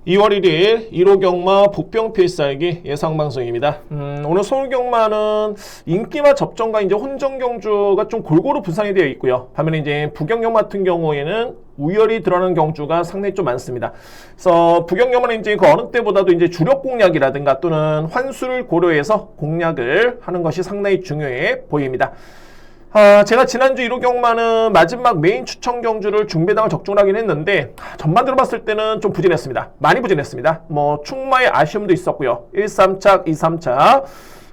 2월 1일 1호 경마 복병 필살기 예상방송입니다. 오늘 서울 경마는 인기마 접전과 이제 혼전 경주가 좀 골고루 분산이 되어 있고요. 반면에 이제 부경 경마 같은 경우에는 우열이 드러나는 경주가 상당히 좀 많습니다. 그래서 부경 경마는 이제 그 어느 때보다도 이제 주력 공략이라든가 또는 환수를 고려해서 공략을 하는 것이 상당히 중요해 보입니다. 제가 지난주 1호 경마는 마지막 메인 추천 경주를 중배당을 적중을 하긴 했는데 전반적으로 봤을 때는 좀 부진했습니다. 많이 부진했습니다. 충마의 아쉬움도 있었고요. 1, 3착, 2, 3착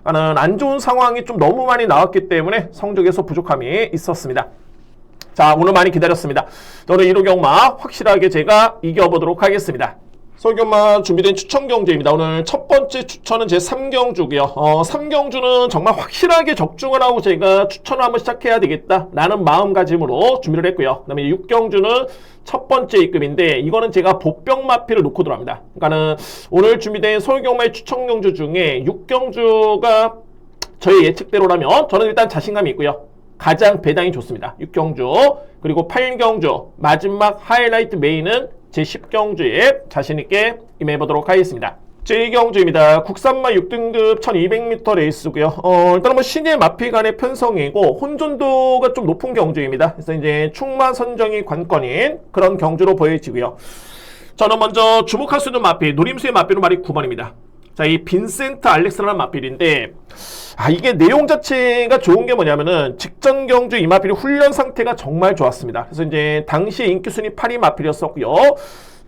하는 안 좋은 상황이 좀 너무 많이 나왔기 때문에 성적에서 부족함이 있었습니다. 자, 오늘 많이 기다렸습니다. 오늘 1호 경마 확실하게 제가 이겨보도록 하겠습니다. 서울경마 준비된 추천 경주입니다. 오늘 첫 번째 추천은 제 3경주고요. 3경주는 정말 확실하게 적중을 하고 제가 추천을 한번 시작해야 되겠다라는 마음가짐으로 준비를 했고요. 그 다음에 6경주는 첫 번째 입금인데 이거는 제가 보병마피를 놓고 들어갑니다. 그러니까는 오늘 준비된 서울경마의 추천 경주 중에 6경주가 저의 예측대로라면 저는 일단 자신감이 있고요. 가장 배당이 좋습니다. 6경주 그리고 8경주 마지막 하이라이트 메인은 제 10경주에 자신있게 임해보도록 하겠습니다. 제2경주입니다. 국산마 6등급 1200m 레이스고요. 일단은 신예 마피 간의 편성이고 혼전도가 좀 높은 경주입니다. 그래서 이제 충마 선정이 관건인 그런 경주로 보여지고요. 저는 먼저 주목할 수 있는 마피, 노림수의 마피로 말이 9번입니다. 자, 이 빈센트 알렉스라는 마필인데 이게 내용 자체가 좋은 게 뭐냐면은 직전 경주 이 마필이 훈련 상태가 정말 좋았습니다. 그래서 이제 당시 인기 순위 8위 마필이었었고요.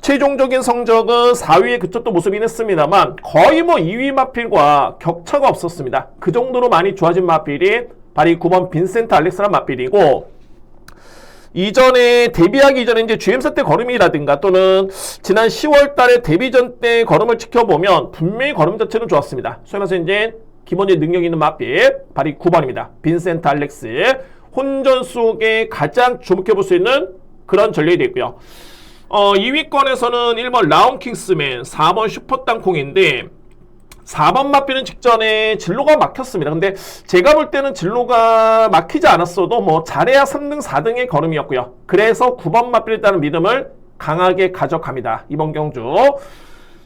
최종적인 성적은 4위에 그쳤던 모습이긴 했습니다만 거의 2위 마필과 격차가 없었습니다. 그 정도로 많이 좋아진 마필이 바로 이 9번 빈센트 알렉스라는 마필이고, 이전에 데뷔하기 이전에 이제 GM사 때 걸음이라든가 또는 지난 10월 달에 데뷔전 때 걸음을 지켜보면 분명히 걸음 자체는 좋았습니다. 소위 말해서 이제 기본적인 능력 있는 마필 바로 9번입니다. 빈센트 알렉스. 혼전 속에 가장 주목해볼 수 있는 그런 전력이 되고요. 2위권에서는 1번 라운킹스맨, 4번 슈퍼땅콩인데 4번 마필은 직전에 진로가 막혔습니다. 근데 제가 볼 때는 진로가 막히지 않았어도 잘해야 3등, 4등의 걸음이었고요. 그래서 9번 마필에 따른 믿음을 강하게 가져갑니다. 이번 경주.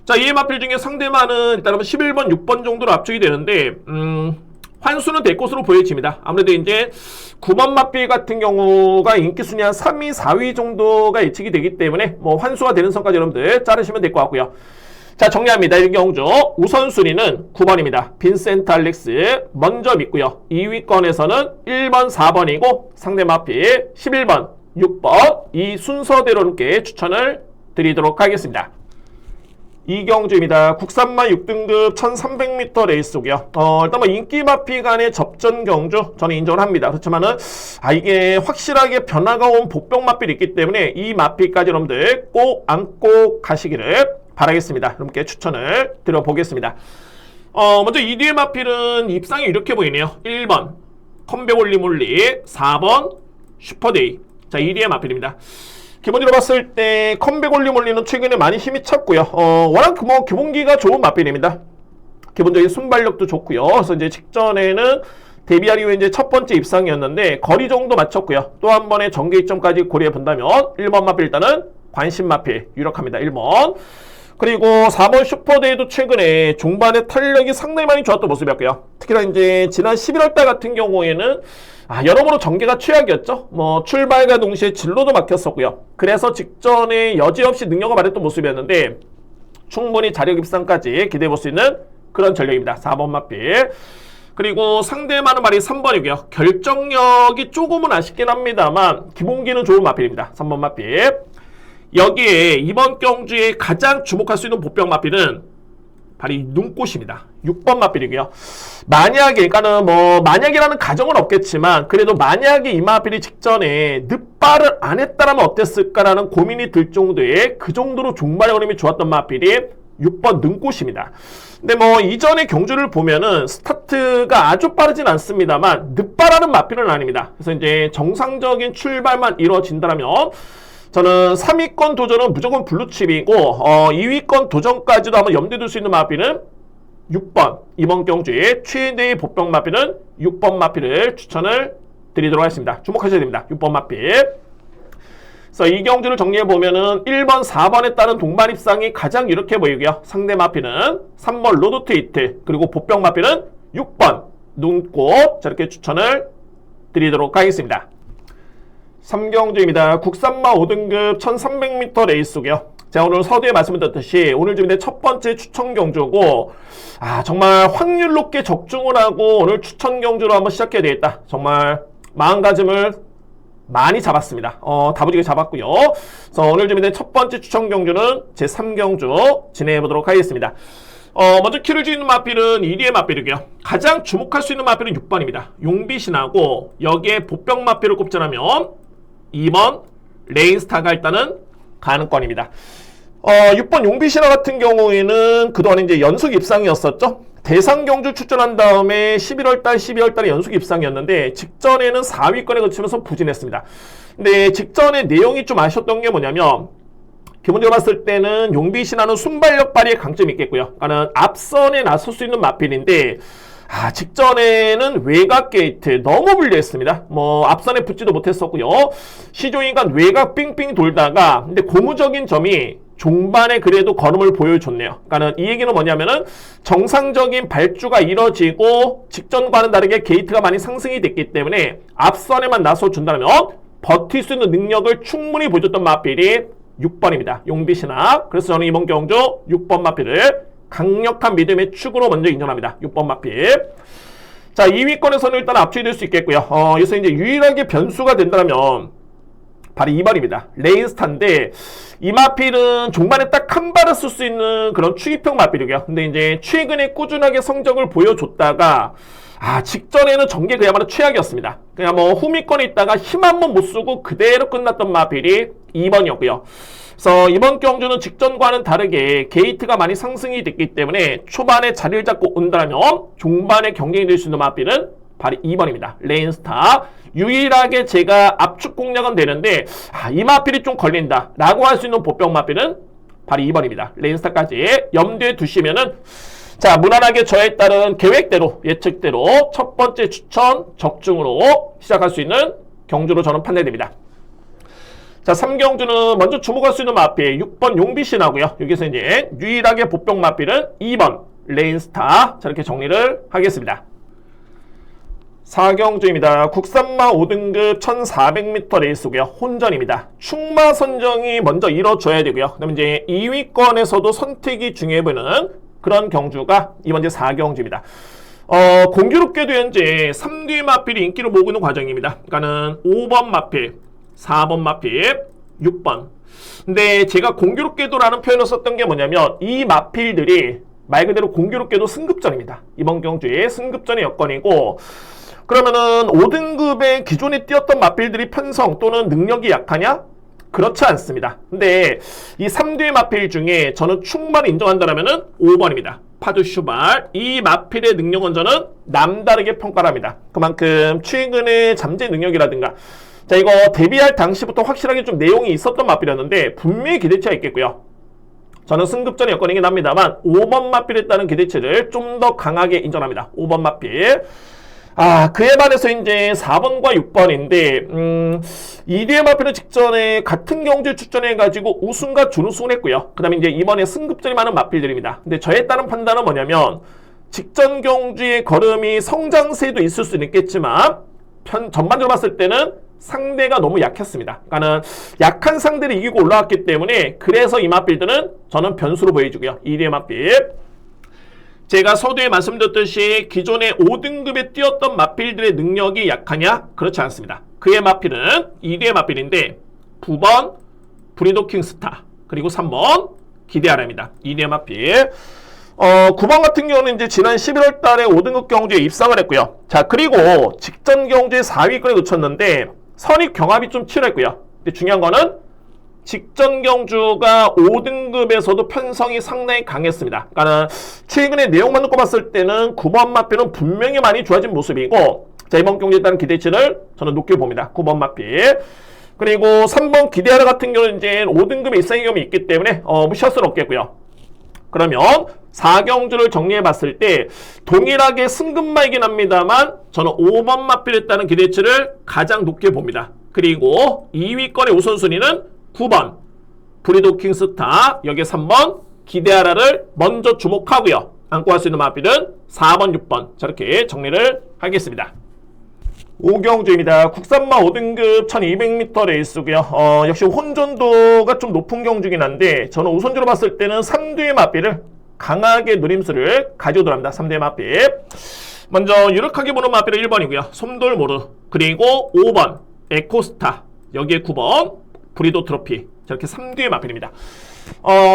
자, 이 마필 중에 상대마는 일단 11번, 6번 정도로 압축이 되는데 환수는 될 것으로 보여집니다. 아무래도 이제 9번 마필 같은 경우가 인기 순위 한 3위, 4위 정도가 예측이 되기 때문에 환수가 되는 선까지 여러분들 자르시면 될 것 같고요. 자, 정리합니다. 이 경주 우선순위는 9번입니다. 빈센트 알렉스 먼저 믿고요. 2위권에서는 1번, 4번이고 상대 마필 11번, 6번 이 순서대로 이렇게 추천을 드리도록 하겠습니다. 이 경주입니다. 국산마 6등급 1300m 레이스고요. 일단 인기 마피 간의 접전 경주 저는 인정을 합니다. 그렇지만은 이게 확실하게 변화가 온 복병 마필이 있기 때문에 이 마필까지 여러분들 꼭 안고 가시기를 바라겠습니다. 여러분께 추천을 드려보겠습니다. 먼저 2뒤의 마필은 입상이 이렇게 보이네요. 1번 컴백올리몰리, 4번 슈퍼데이. 자, 2뒤의 마필입니다. 기본적으로 봤을 때 컴백올리몰리는 최근에 많이 힘이 찼고요. 워낙 기본기가 좋은 마필입니다. 기본적인 순발력도 좋고요. 그래서 이제 직전에는 데뷔하기 위해 이제 첫 번째 입상이었는데 거리 정도 맞췄고요. 또 한 번의 전개 이점까지 고려해 본다면 1번 마필 일단은 관심 마필 유력합니다. 1번. 그리고 4번 슈퍼데이도 최근에 종반의 탄력이 상당히 많이 좋았던 모습이었고요. 특히나 이제 지난 11월 달 같은 경우에는 여러모로 전개가 최악이었죠. 출발과 동시에 진로도 막혔었고요. 그래서 직전에 여지없이 능력을 발휘했던 모습이었는데 충분히 자력 입상까지 기대해 볼 수 있는 그런 전력입니다. 4번 마필. 그리고 상대마는 말이 3번이고요. 결정력이 조금은 아쉽긴 합니다만 기본기는 좋은 마필입니다. 3번 마필. 여기에 이번 경주에 가장 주목할 수 있는 보병 마필은 바로 이 눈꽃입니다. 6번 마필이고요. 만약에, 그러니까는 만약이라는 가정은 없겠지만 그래도 만약에 이 마필이 직전에 늑발을 안 했다라면 어땠을까라는 고민이 들 정도의 그 정도로 종발의 흐름이 좋았던 마필이 6번 눈꽃입니다. 근데 이전의 경주를 보면은 스타트가 아주 빠르진 않습니다만 늑발하는 마필은 아닙니다. 그래서 이제 정상적인 출발만 이루어진다면 저는 3위권 도전은 무조건 블루칩이고 2위권 도전까지도 한번 염두에 둘 수 있는 마필은 6번 이번 경주의 최대의 보병 마필은 6번 마필을 추천을 드리도록 하겠습니다. 주목하셔야 됩니다. 6번 마필. 그래서 이 경주를 정리해 보면은 1번, 4번에 따른 동반 입상이 가장 이렇게 보이고요. 상대 마필은 3번 로드 투 히트, 그리고 보병 마필은 6번 눈꽃, 저렇게 추천을 드리도록 하겠습니다. 3경주입니다. 국산마 5등급 1300m 레이스고요. 제가 오늘 서두에 말씀드렸듯이 오늘 준비된 첫 번째 추천 경주고, 정말 확률 높게 적중을 하고 오늘 추천 경주로 한번 시작해야 되겠다. 정말 마음가짐을 많이 잡았습니다. 다부지게 잡았고요. 그래서 오늘 준비된 첫 번째 추천 경주는 제 3경주 진행해 보도록 하겠습니다. 먼저 키를 쥐는 마필은 1위의 마필이고요. 가장 주목할 수 있는 마필은 6번입니다. 용비신하고 여기에 보병 마필을 꼽자면 2번 레인스타가 일단은 가능권입니다. 6번 용비신화 같은 경우에는 그동안 이제 연속 입상이었었죠. 대상 경주 출전한 다음에 11월달, 12월달에 연속 입상이었는데 직전에는 4위권에 거치면서 부진했습니다. 근데 직전에 내용이 좀 아쉬웠던 게 뭐냐면, 기본적으로 봤을 때는 용비신화는 순발력 발휘에 강점이 있겠고요. 그러니까 앞선에 나설 수 있는 마필인데 직전에는 외곽 게이트 너무 불리했습니다. 앞선에 붙지도 못했었고요. 시종인간 외곽 삥삥 돌다가, 근데 고무적인 점이 종반에 그래도 걸음을 보여줬네요. 그러니까 이 얘기는 뭐냐면은 정상적인 발주가 이뤄지고 직전과는 다르게 게이트가 많이 상승이 됐기 때문에 앞선에만 나서준다면 버틸 수 있는 능력을 충분히 보여줬던 마필이 6번입니다. 용비신화. 그래서 저는 이번 경주 6번 마필을 강력한 믿음의 축으로 먼저 인정합니다. 6번 마필. 자, 2위권에서는 일단 압축이 될 수 있겠고요. 여기서 이제 유일하게 변수가 된다면 바로 2번입니다. 레인스타인데 이 마필은 종반에 딱 한 발을 쓸 수 있는 그런 추기평 마필이고요. 근데 이제 최근에 꾸준하게 성적을 보여줬다가 직전에는 전개 그야말로 최악이었습니다. 그냥 후미권에 있다가 힘 한 번 못 쓰고 그대로 끝났던 마필이 2번이었고요. 그래서 이번 경주는 직전과는 다르게 게이트가 많이 상승이 됐기 때문에 초반에 자리를 잡고 온다면 종반에 경쟁이 될 수 있는 마필은 바로 2번입니다. 레인스타. 유일하게 제가 압축 공략은 되는데 이 마필이 좀 걸린다 라고 할 수 있는 보병 마필은 바로 2번입니다. 레인스타까지 염두에 두시면은, 자, 무난하게 저에 따른 계획대로, 예측대로 첫 번째 추천 적중으로 시작할 수 있는 경주로 저는 판단됩니다. 자, 3경주는 먼저 주목할 수 있는 마필 6번 용비신하고요. 여기서 이제 유일하게 보병 마필은 2번 레인스타. 저렇게 정리를 하겠습니다. 4경주입니다. 국산마 5등급 1400m 레이스고요. 혼전입니다. 충마 선정이 먼저 이뤄져야 되고요. 그다음에 이제 2위권에서도 선택이 중요해 보이는 그런 경주가 이번 제 4경주입니다. 공교롭게도 현재 3뒤 마필이 인기를 모으고 있는 과정입니다. 그러니까는 5번 마필, 4번 마필, 6번. 근데 제가 공교롭게도라는 표현을 썼던 게 뭐냐면 이 마필들이 말 그대로 공교롭게도 승급전입니다. 이번 경주에 승급전의 여건이고, 그러면은 5등급의 기존에 뛰었던 마필들이 편성 또는 능력이 약하냐? 그렇지 않습니다. 근데 이 3뒤의 마필 중에 저는 충분히 인정한다면은 5번입니다. 파드 슈발. 이 마필의 능력은 저는 남다르게 평가를 합니다. 그만큼 최근의 잠재 능력이라든가, 자, 이거 데뷔할 당시부터 확실하게 좀 내용이 있었던 마필이었는데 분명히 기대치가 있겠고요. 저는 승급전의 여건이긴 합니다만 5번 마필에 따른 기대치를 좀 더 강하게 인정합니다. 5번 마필. 그에 반해서 이제 4번과 6번인데, 2뒤의 마필은 직전에 같은 경주에 출전해가지고 우승과 준우승을 했고요. 그 다음에 이제 이번에 승급전이 많은 마필들입니다. 근데 저에 따른 판단은 뭐냐면, 직전 경주의 걸음이 성장세도 있을 수는 있겠지만, 전반적으로 봤을 때는 상대가 너무 약했습니다. 그러니까는 약한 상대를 이기고 올라왔기 때문에, 그래서 이 마필들은 저는 변수로 보여주고요. 2뒤의 마필. 제가 서두에 말씀드렸듯이 기존의 5등급에 뛰었던 마필들의 능력이 약하냐? 그렇지 않습니다. 그의 마필은 2뒤의 마필인데 9번 브리도 킹스타, 그리고 3번 기대하랍니다. 2뒤의 마필. 9번 같은 경우는 이제 지난 11월 달에 5등급 경주에 입상을 했고요. 자, 그리고 직전 경주에 4위권에 놓쳤는데 선입 경합이 좀 치열했고요. 근데 중요한 거는 직전 경주가 5등급에서도 편성이 상당히 강했습니다. 그러니까 최근에 내용만 놓고 봤을 때는 9번 마필은 분명히 많이 좋아진 모습이고, 자, 이번 경주에 따른 기대치를 저는 높게 봅니다. 9번 마필. 그리고 3번 기대하라 같은 경우는 이제 5등급의 입상의 경험이 있기 때문에 무시할 수는 없겠고요. 그러면 4경주를 정리해 봤을 때 동일하게 승급마이긴 합니다만 저는 5번 마필에 따른 기대치를 가장 높게 봅니다. 그리고 2위권의 우선순위는 9번 브리도킹 스타, 여기에 3번 기대하라를 먼저 주목하고요. 안고 갈 수 있는 마필은 4번, 6번 저렇게 정리를 하겠습니다. 오경주입니다. 국산마 5등급 1200m 레이스고요. 역시 혼전도가 좀 높은 경주긴 한데 저는 우선주로 봤을 때는 3두의 마필을 강하게 누림수를 가지고 들어갑니다. 3두의 마필. 먼저 유력하게 보는 마필은 1번이고요. 솜돌모르, 그리고 5번 에코스타, 여기에 9번 브리도 트로피, 저렇게 3두의 마필입니다.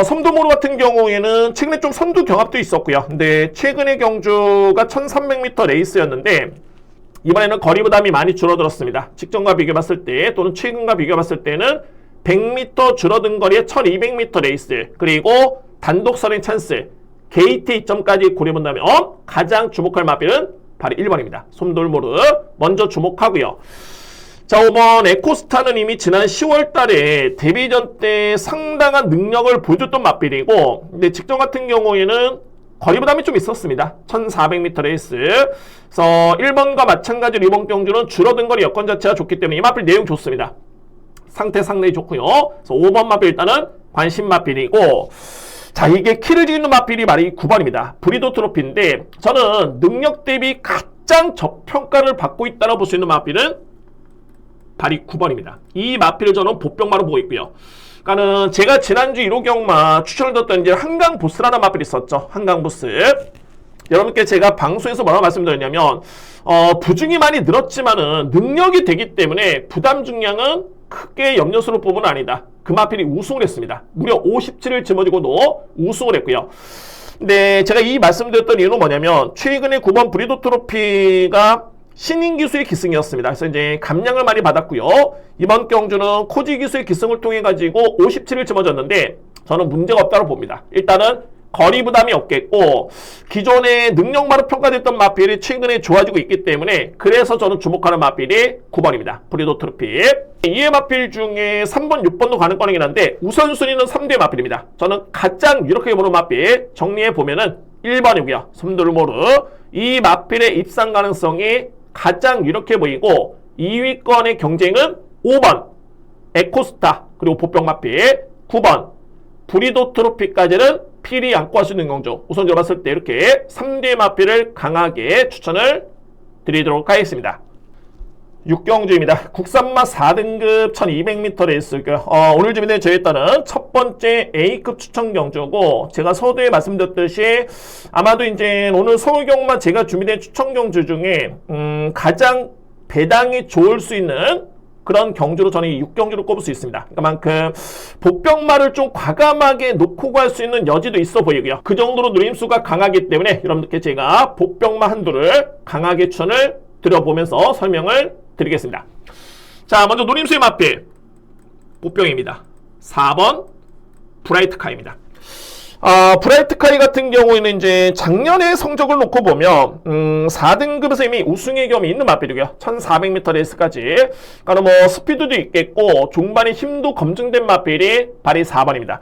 솜돌모르 같은 경우에는 최근에 좀 선두 경합도 있었고요. 근데 최근의 경주가 1300m 레이스였는데 이번에는 거리 부담이 많이 줄어들었습니다. 직전과 비교해봤을 때 또는 최근과 비교해봤을 때는 100m 줄어든 거리에 1200m 레이스, 그리고 단독선의 찬스, 게이트 이점까지 고려본다면 가장 주목할 마필은 바로 1번입니다. 솜돌모르 먼저 주목하고요. 자, 5번 에코스타는 이미 지난 10월 달에 데뷔전 때 상당한 능력을 보여줬던 마필이고, 근데 직전 같은 경우에는 거리 부담이 좀 있었습니다. 1400m 레이스. 그래서 1번과 마찬가지로 이번 경주는 줄어든 거리 여건 자체가 좋기 때문에 이 마필 내용 좋습니다. 상태 상당히 좋고요. 그래서 5번 마필 일단은 관심 마필이고, 자, 이게 키를 지는 마필이 바로 이 9번입니다. 브리도 트로피인데 저는 능력 대비 가장 저평가를 받고 있다고 볼 수 있는 마필은 바로 이 9번입니다. 이 마필을 저는 보병마로 보고 있고요. 그러니까는 제가 지난주 1호 경마 추천을 드렸던 이제 한강보스라는 마필이 있었죠. 한강보스. 여러분께 제가 방송에서 뭐라고 말씀드렸냐면 부중이 많이 늘었지만은 능력이 되기 때문에 부담 중량은 크게 염려스러울 부분은 아니다. 그 마필이 우승을 했습니다. 무려 57을 짊어지고도 우승을 했고요. 근데 제가 이 말씀드렸던 이유는 뭐냐면 최근에 9번 브리도 트로피가 신인 기수의 기승이었습니다. 그래서 이제 감량을 많이 받았고요. 이번 경주는 코지 기수의 기승을 통해 가지고 57을 짊어졌는데 저는 문제가 없다고 봅니다. 일단은 거리 부담이 없겠고 기존의 능력마로 평가됐던 마필이 최근에 좋아지고 있기 때문에 그래서 저는 주목하는 마필이 9번입니다. 브리도 트로피. 2회 마필 중에 3번, 6번도 가능권이긴 한데 우선순위는 3대 마필입니다. 저는 가장 유력하게 보는 마필 정리해 보면은 1번이고요. 솜돌모르. 이 마필의 입상 가능성이 가장 유력해 보이고 2위권의 경쟁은 5번 에코스타, 그리고 보병 마필, 9번 브리도 트로피까지는 필히 안고 할 수 있는 경주. 우선적으로 봤을 때 이렇게 3대 마필을 강하게 추천을 드리도록 하겠습니다. 6경주입니다. 국산마 4등급 1200m 레이스고요. 오늘 준비된 저에 따른 첫 번째 A급 추천 경주고, 제가 서두에 말씀드렸듯이 아마도 이제 오늘 서울경마 제가 준비된 추천 경주 중에 가장 배당이 좋을 수 있는 그런 경주로 저는 이 6경주를 꼽을 수 있습니다. 그만큼 복병마를 좀 과감하게 놓고 갈 수 있는 여지도 있어 보이고요. 그 정도로 누림수가 강하기 때문에 여러분들께 제가 복병마 한두를 강하게 추천을 드려보면서 설명을 드리겠습니다. 자, 먼저 누림수의 마필 복병입니다. 4번 브라이트카이입니다. 브라이트카이 같은 경우에는 이제 작년의 성적을 놓고 보면 4등급에서 이미 우승의 경험이 있는 마필이고요. 1400m 레이스까지. 그러니까 뭐 스피드도 있겠고 종반의 힘도 검증된 마필이 바로 4번입니다.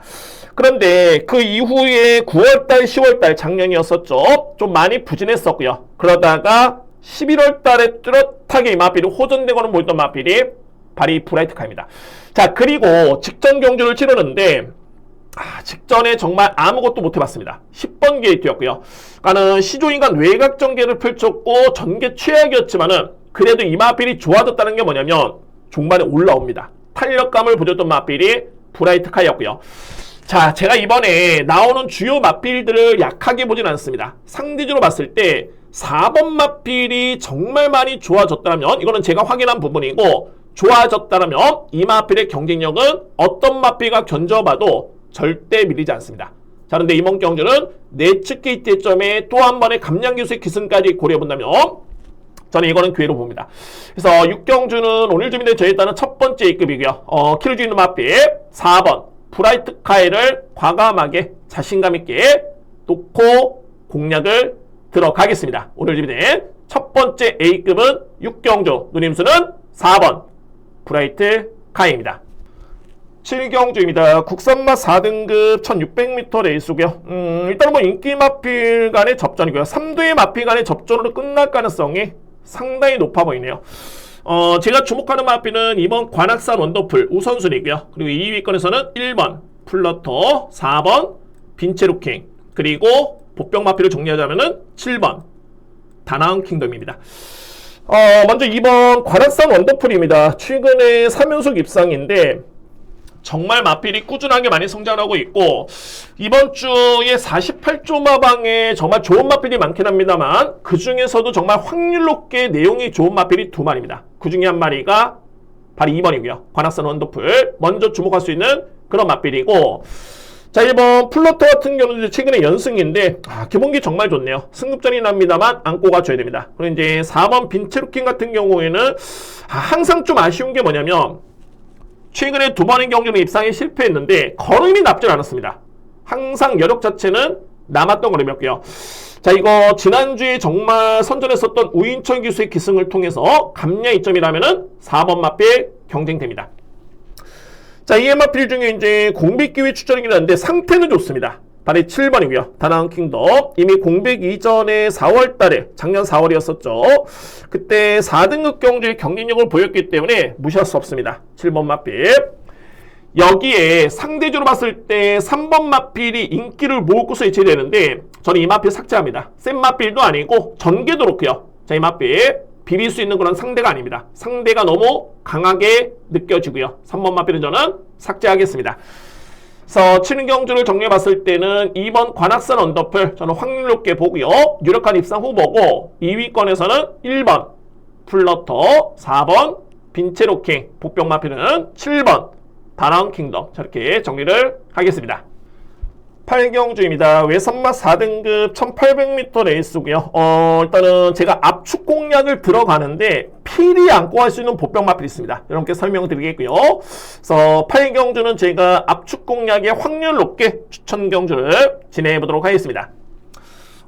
그런데 그 이후에 9월달, 10월달 작년이었었죠. 좀 많이 부진했었고요. 그러다가 11월달에 뚜렷하게 이 마필이 호전되고는 보였던 마필이 바로 이 브라이트카입니다. 자, 그리고 직전 경주를 치르는데 직전에 정말 아무것도 못 해봤습니다. 10번 게이트였고요. 그러니까는 시조인간 외곽 전개를 펼쳤고 전개 최악이었지만은 그래도 이 마필이 좋아졌다는 게 뭐냐면 종반에 올라옵니다. 탄력감을 보여줬던 마필이 브라이트카이였고요. 자, 제가 이번에 나오는 주요 마필들을 약하게 보진 않습니다. 상대적으로 봤을 때 4번 마필이 정말 많이 좋아졌다면, 이거는 제가 확인한 부분이고, 좋아졌다면 이 마필의 경쟁력은 어떤 마필과 견져봐도 절대 밀리지 않습니다. 자, 그런데 이번 경주는 내측 게이트의 점에 또 한 번의 감량 기수의 기승까지 고려해본다면 저는 이거는 기회로 봅니다. 그래서 6경주는 오늘 준비된 저에 따른 첫 번째 A급이고요. 키를 주는 마필 4번 브라이트카이를 과감하게 자신감 있게 놓고 공략을 들어가겠습니다. 오늘 준비된 첫 번째 A급은 6경주, 누림수는 4번 브라이트카이입니다. 7경주입니다. 국산마 4등급 1600m 레이스고요. 일단은 뭐 인기 마필 간의 접전이고요. 3두의 마필 간의 접전으로 끝날 가능성이 상당히 높아 보이네요. 제가 주목하는 마필은 이번 관악산 원더풀 우선순위고요. 그리고 2위권에서는 1번 플러터, 4번 빈체루킹, 그리고 복병 마필을 정리하자면은 7번 다나운 킹덤입니다. 먼저 이번 관악산 원더풀입니다. 최근에 3연속 입상인데 정말 마필이 꾸준하게 많이 성장하고 있고, 이번 주에 48조 마방에 정말 좋은 마필이 많긴 합니다만 그 중에서도 정말 확률 높게 내용이 좋은 마필이 두 마리입니다. 그 중에 한 마리가 바로 2번이고요. 관악산 원더풀 먼저 주목할 수 있는 그런 마필이고, 자, 1번 플러터 같은 경우는 최근에 연승인데 기본기 정말 좋네요. 승급전이 납니다만 안고 가줘야 됩니다. 그리고 이제 4번 빈체루킹 같은 경우에는 항상 좀 아쉬운 게 뭐냐면 최근에 두 번의 경주는 입상에 실패했는데 걸음이 남질 않았습니다. 항상 여력 자체는 남았던 걸음이었고요. 자, 이거 지난주에 정말 선전했었던 우인천 기수의 기승을 통해서 감량 이점이라면은 4번 마필 경쟁됩니다. 자, 이 마필 중에 이제 공백 기회 추천이긴 한데 상태는 좋습니다. 바로 7번이고요. 다나운 킹덤. 이미 공백 이전에 4월 달에, 작년 4월이었었죠. 그때 4등급 경주의 경쟁력을 보였기 때문에 무시할 수 없습니다. 7번 마필. 여기에 상대주로 봤을 때 3번 마필이 인기를 모을 것으로 예측되는데 저는 이 마필 삭제합니다. 센 마필도 아니고 전개도 그렇고요. 자, 이 마필 비빌 수 있는 그런 상대가 아닙니다. 상대가 너무 강하게 느껴지고요. 3번 마필은 저는 삭제하겠습니다. 그래서 치는 경주를 정리해봤을 때는 2번 관악산 언더풀 저는 확률 높게 보고요. 유력한 입상 후보고, 2위권에서는 1번 플러터, 4번 빈체루킹, 복병 마필은 7번 다나운 킹덤, 저렇게 정리를 하겠습니다. 8경주입니다. 외선맛 4등급 1800m 레이스고요. 일단은 제가 압축 공략을 들어가는데 필히 안고 할 수 있는 복병 마필이 있습니다. 여러분께 설명을 드리겠고요. 그래서 8경주는 제가 압축 공략의 확률 높게 추천 경주를 진행해 보도록 하겠습니다.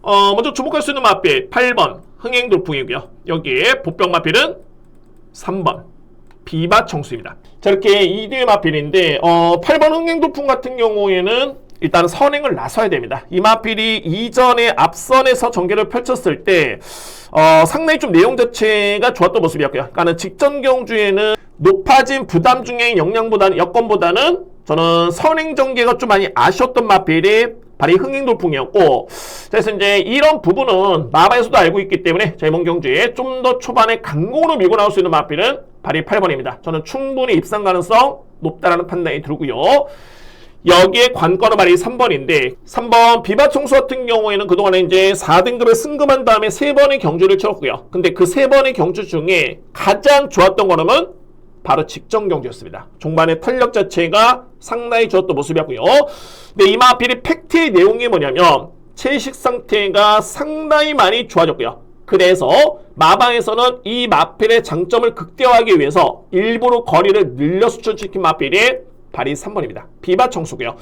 먼저 주목할 수 있는 마필 8번 흥행돌풍이고요. 여기에 복병 마필은 3번 비바청수입니다. 저렇게 2뒤의 마필인데 8번 흥행돌풍 같은 경우에는 일단 선행을 나서야 됩니다. 이 마필이 이전에 앞선에서 전개를 펼쳤을 때 상당히 좀 내용 자체가 좋았던 모습이었고요. 그러니까 직전 경주에는 높아진 부담 중의 여건보다는 저는 선행 전개가 좀 많이 아쉬웠던 마필이 바로 흥행돌풍이었고, 그래서 이제 이런 부분은 마바에서도 알고 있기 때문에 이번 경주에 좀 더 초반에 강공으로 밀고 나올 수 있는 마필은 바로 8번입니다. 저는 충분히 입상 가능성 높다라는 판단이 들고요. 여기에 관건은 말이 3번인데, 3번 비바청수 같은 경우에는 그동안에 이제 4등급에 승급한 다음에 3번의 경주를 치렀고요. 근데 그 3번의 경주 중에 가장 좋았던 거는 바로 직전 경주였습니다. 종반의 탄력 자체가 상당히 좋았던 모습이었고요. 근데 이 마필의 팩트의 내용이 뭐냐면 채식 상태가 상당히 많이 좋아졌고요. 그래서 마방에서는 이 마필의 장점을 극대화하기 위해서 일부러 거리를 늘려 수출시킨 마필이 바로 3번입니다. 비바청수고요.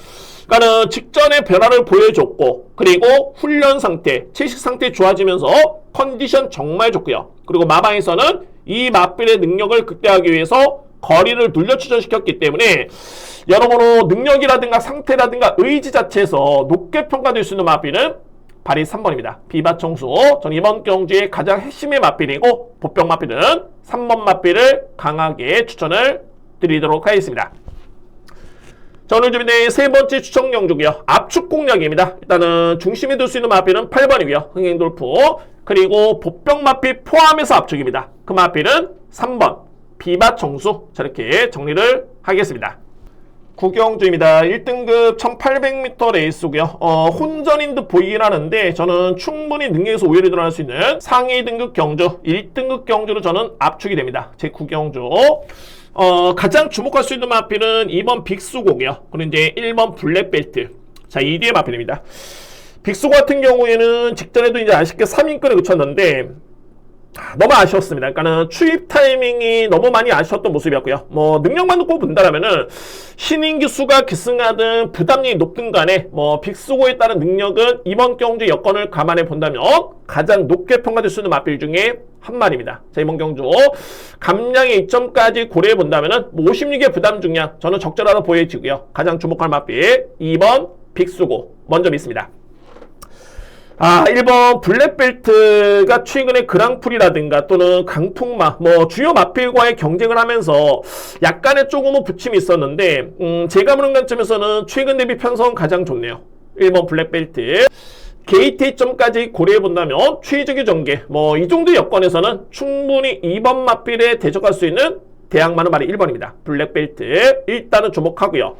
그러니까는 직전에 변화를 보여줬고, 그리고 훈련 상태, 채식 상태 좋아지면서 컨디션 정말 좋고요. 그리고 마방에서는 이 마필의 능력을 극대화하기 위해서 거리를 눌려 추천시켰기 때문에 여러모로 능력이라든가 상태라든가 의지 자체에서 높게 평가될 수 있는 마필은 바로 3번입니다. 비바청수. 저는 이번 경주의 가장 핵심의 마필이고, 복병 마필은 3번 마필을 강하게 추천을 드리도록 하겠습니다. 자, 오늘 준비된 세 번째 추천 경주고요. 압축 공략입니다. 일단은 중심에 둘 수 있는 마필은 8번이고요. 흥행돌풍. 그리고 복병 마필 포함해서 압축입니다. 그 마필은 3번 비바청수. 저렇게 정리를 하겠습니다. 9경주입니다. 1등급 1800m 레이스고요. 혼전인 듯 보이긴 하는데 저는 충분히 능력에서 오해를 드러날 수 있는 상위 등급 경주, 1등급 경주로 저는 압축이 됩니다. 제 9경주. 가장 주목할 수 있는 마필은 2번 빅수고고요. 그리고 이제 1번 블랙벨트. 자, 2뒤의 마필입니다. 빅수고 같은 경우에는 직전에도 이제 아쉽게 3인권에 그쳤는데 너무 아쉬웠습니다. 그러니까는 추입 타이밍이 너무 많이 아쉬웠던 모습이었고요. 뭐 능력만 놓고 본다라면은 신인 기수가 기승하든 부담이 높든 간에 빅수고에 따른 능력은 이번 경주 여건을 감안해 본다면 가장 높게 평가될 수 있는 마필 중에 한 마리입니다. 자, 이번 경주 감량의 이점까지 고려해 본다면은 56의 부담 중량 저는 적절하다 보여지고요. 가장 주목할 마필 2번 빅수고 먼저 믿습니다. 아, 1번 블랙벨트가 최근에 그랑프리라든가 또는 강풍마, 뭐 주요 마필과의 경쟁을 하면서 약간의 조금은 부침이 있었는데 제가 보는 관점에서는 최근 대비 편성은 가장 좋네요. 1번 블랙벨트. 게이트 점까지 고려해 본다면 최적의 전개, 뭐 이 정도 여건에서는 충분히 2번 마필에 대적할 수 있는 대항마는 말이 1번입니다. 블랙벨트 일단은 주목하고요.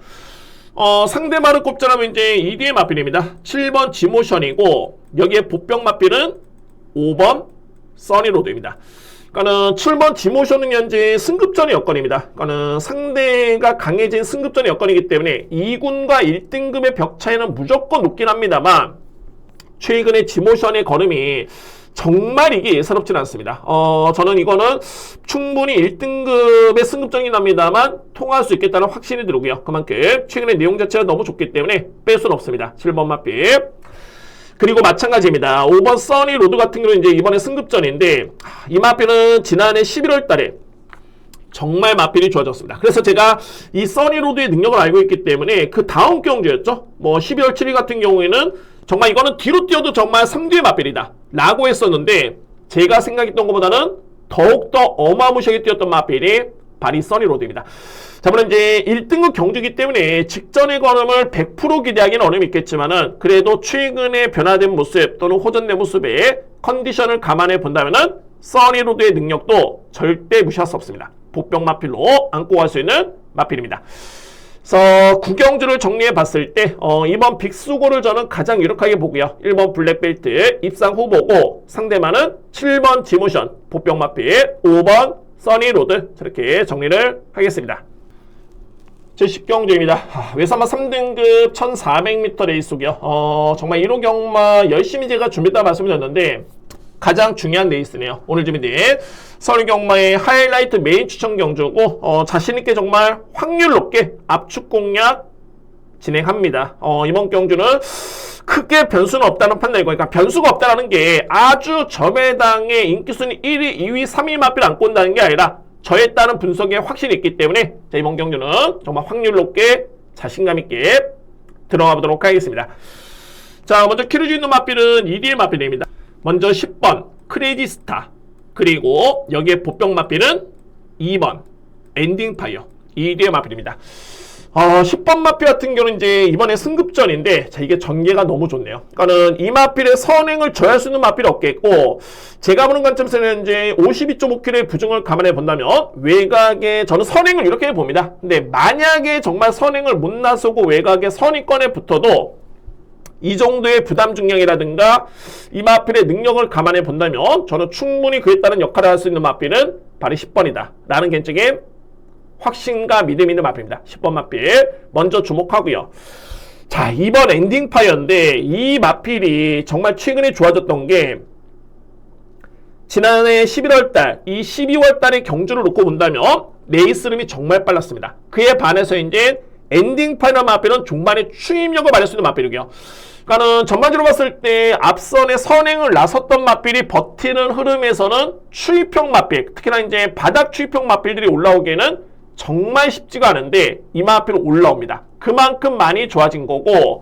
상대마를 꼽자라면 이제 2D의 마필입니다. 7번 지모션이고 여기에 보병 마필은 5번 써니로드입니다. 그러니까는 7번 지모션은 현재 승급전의 여건입니다. 그러니까는 상대가 강해진 승급전의 여건이기 때문에 2군과 1등급의 벽 차이는 무조건 높긴 합니다만 최근에 지모션의 걸음이 정말 이게 예사롭진 않습니다. 저는 이거는 충분히 1등급의 승급전이긴 합니다만 통할 수 있겠다는 확신이 들고요. 그만큼 최근에 내용 자체가 너무 좋기 때문에 뺄 수는 없습니다. 7번 마필. 그리고 마찬가지입니다. 5번 써니로드 같은 경우는 이제 이번에 승급전인데 이 마필은 지난해 11월 달에 정말 마필이 좋아졌습니다. 그래서 제가 이 써니로드의 능력을 알고 있기 때문에 그 다음 경주였죠. 뭐 12월 7일 같은 경우에는 정말 이거는 뒤로 뛰어도 정말 3뒤의 마필이다 라고 했었는데 제가 생각했던 것보다는 더욱더 어마무시하게 뛰었던 마필이 바로 써니로드입니다. 자, 물론 이제 1등급 경주기 때문에 직전의 걸음을 100% 기대하기는 어려움이 있겠지만은 그래도 최근에 변화된 모습 또는 호전된 모습의 컨디션을 감안해 본다면은 써니로드의 능력도 절대 무시할 수 없습니다. 복병 마필로 안고 갈 수 있는 마필입니다. 그래서 구경주를 정리해 봤을 때 이번 빅수고를 저는 가장 유력하게 보고요. 1번 블랙벨트 입상 후보고 상대마는 7번 지모션 복병 마필 5번 써니로드 저렇게 정리를 하겠습니다. 제10경주입니다. 외산마 3등급 1400m 레이스고요. 정말 1호 경마 열심히 제가 준비했다 말씀드렸는데 가장 중요한 레이스네요. 오늘 준비된 서울경마의 하이라이트 메인 추천 경주고 자신있게 정말 확률 높게 압축 공략 진행합니다. 이번 경주는 크게 변수는 없다는 판단이고 그러니까 변수가 없다는 게 아주 저배당의 인기순위 1위, 2위, 3위 마필 안 꼰다는 게 아니라 저에 따른 분석에 확신이 있기 때문에 자, 이번 경주는 정말 확률 높게 자신감 있게 들어가 보도록 하겠습니다. 자, 먼저 키를 주는 마필은 2D의 마필입니다. 먼저 10번 크레이지 스타 그리고 여기에 보병 마필은 2번 엔딩 파이어 2D의 마필입니다. 10번 마필 같은 경우는 이제 이번에 승급전인데 자 이게 전개가 너무 좋네요. 그러니까는 이 마필의 선행을 저할 수 있는 마필이 없겠고 제가 보는 관점에서는 이제 52.5kg의 부중을 감안해 본다면 외곽에 저는 선행을 이렇게 봅니다. 근데 만약에 정말 선행을 못 나서고 외곽에 선위권에 붙어도 이 정도의 부담 중량이라든가 이 마필의 능력을 감안해 본다면 저는 충분히 그에 따른 역할을 할 수 있는 마필은 바로 10번이다 라는 개인적인 확신과 믿음이 있는 마필입니다. 10번 마필 먼저 주목하고요. 자, 2번 엔딩 파이어인데 이 마필이 정말 최근에 좋아졌던 게 지난해 11월달 이 12월달의 경주를 놓고 본다면 레이스 름이 정말 빨랐습니다. 그에 반해서 이제 엔딩 파이널 마필은 중반에 추임력을 발휘할 수 있는 마필이고요. 그러니까는 전반적으로 봤을 때 앞선에 선행을 나섰던 마필이 버티는 흐름에서는 추입형 마필, 특히나 이제 바닥 추입형 마필들이 올라오기에는 정말 쉽지가 않은데 이 마필은 올라옵니다. 그만큼 많이 좋아진 거고